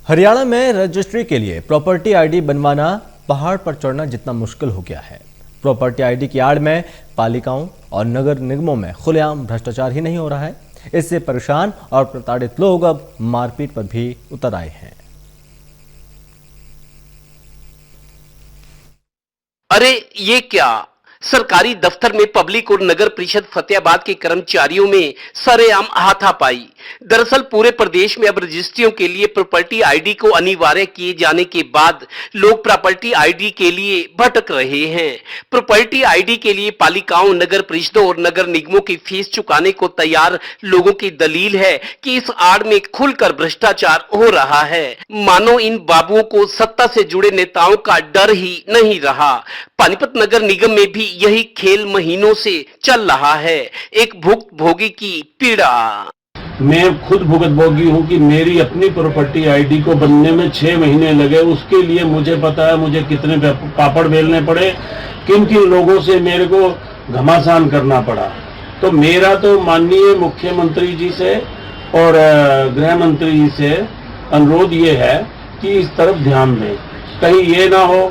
हरियाणा में रजिस्ट्री के लिए प्रॉपर्टी आईडी बनवाना पहाड़ पर चढ़ना जितना मुश्किल हो गया है। प्रॉपर्टी आईडी की आड़ में पालिकाओं और नगर निगमों में खुलेआम भ्रष्टाचार ही नहीं हो रहा है। इससे परेशान और प्रताड़ित लोग अब मारपीट पर भी उतर आए हैं। अरे ये क्या, सरकारी दफ्तर में पब्लिक और नगर परिषद फतेहाबाद के कर्मचारियों में सरेआम हाथापाई। दरअसल पूरे प्रदेश में अब रजिस्ट्रियों के लिए प्रॉपर्टी आईडी को अनिवार्य किए जाने के बाद लोग प्रॉपर्टी आईडी के लिए भटक रहे हैं। प्रॉपर्टी आईडी के लिए पालिकाओं, नगर परिषदों और नगर निगमों की फीस चुकाने को तैयार लोगों की दलील है कि इस आड़ में खुलकर भ्रष्टाचार हो रहा है। मानो इन बाबुओं को सत्ता से जुड़े नेताओं का डर ही नहीं रहा। पानीपत नगर निगम में भी यही खेल महीनों से चल रहा है। एक भुक्तभोगी की पीड़ा। मैं खुद भुगतभोगी हूँ कि मेरी अपनी प्रॉपर्टी आईडी को बनने में 6 महीने लगे। उसके लिए मुझे पता है मुझे कितने पापड़ बेलने पड़े, किन किन लोगों से मेरे को घमासान करना पड़ा। तो मेरा तो माननीय मुख्यमंत्री जी से और गृह मंत्री जी से अनुरोध ये है कि इस तरफ ध्यान दें। कहीं ये ना हो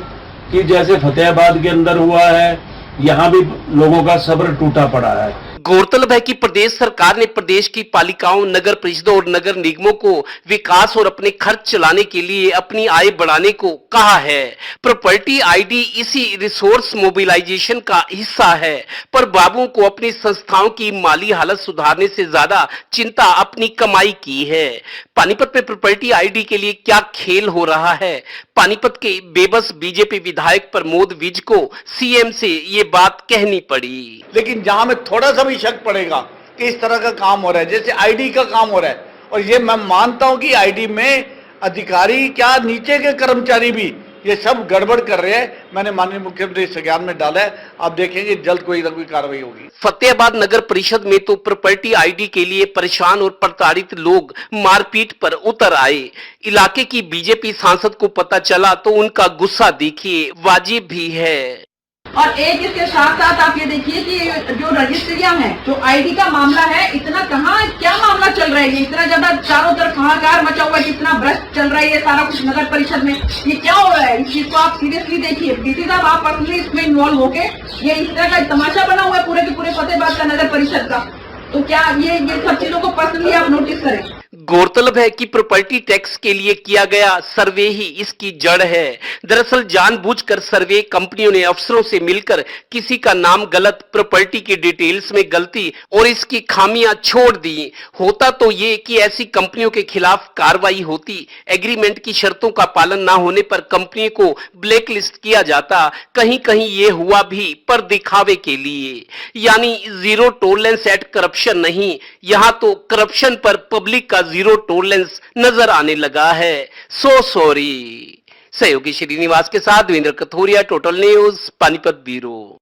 कि जैसे फतेहाबाद के अंदर हुआ है, यहाँ भी लोगों का सब्र टूटा पड़ा है। गौरतलब है कि प्रदेश सरकार ने प्रदेश की पालिकाओं, नगर परिषदों और नगर निगमों को विकास और अपने खर्च चलाने के लिए अपनी आय बढ़ाने को कहा है। प्रॉपर्टी आईडी इसी रिसोर्स मोबिलाइजेशन का हिस्सा है, पर बाबुओं को अपनी संस्थाओं की माली हालत सुधारने से ज्यादा चिंता अपनी कमाई की है। पानीपत में प्रॉपर्टी आईडी के लिए क्या खेल हो रहा है? पानीपत के बेबस बीजेपी विधायक प्रमोद विज को सीएम से ये बात कहनी पड़ी। लेकिन जहां में थोड़ा सा भी शक पड़ेगा कि इस तरह का काम हो रहा है, जैसे आईडी का काम हो रहा है, और ये मैं मानता हूं कि आईडी में अधिकारी क्या नीचे के कर्मचारी भी ये सब गड़बड़ कर रहे हैं। मैंने माननीय मुख्यमंत्री से ज्ञान में डाला है, आप देखेंगे जल्द कोई ना कोई कार्रवाई होगी। फतेहाबाद नगर परिषद में तो प्रॉपर्टी आईडी के लिए परेशान और प्रताड़ित लोग मारपीट पर उतर आए। इलाके की बीजेपी सांसद को पता चला तो उनका गुस्सा देखिए वाजिब भी है। और एक इसके साथ साथ आप ये देखिए कि जो रजिस्ट्रियां हैं, जो आईडी का मामला है, इतना कहाँ क्या मामला चल रहा है, ये इतना ज्यादा चारों तरफ हाहाकार मचा हुआ है, कितना भ्रष्ट चल रहा है ये सारा कुछ नगर परिषद में। ये क्या हो रहा है, इस चीज को आप सीरियसली देखिए। डीसी साहब आप पर्सनली इसमें इन्वॉल्व होके ये इस तरह का तमाशा बना हुआ है पूरे के पूरे फतेहाबाद का नगर परिषद का। तो क्या ये सब चीजों को पर्सनली आप नोटिस करें। गौरतलब है कि प्रॉपर्टी टैक्स के लिए किया गया सर्वे ही इसकी जड़ है। दरअसल जानबूझकर सर्वे कंपनियों ने अफसरों से मिलकर किसी का नाम गलत, प्रॉपर्टी की डिटेल्स में गलती और इसकी खामियां छोड़ दी। होता तो ये कि ऐसी कंपनियों के खिलाफ कार्रवाई होती, एग्रीमेंट की शर्तों का पालन ना होने पर कंपनी को ब्लैक लिस्ट किया जाता। कहीं कहीं ये हुआ भी पर दिखावे के लिए, यानी जीरो टॉलरेंस एट करप्शन नहीं, यहाँ तो करप्शन पर पब्लिक का जीरो टॉलरेंस नजर आने लगा है। So sorry. सहयोगी श्रीनिवास के साथ Devendra Kathoria, total news, Panipat bureau.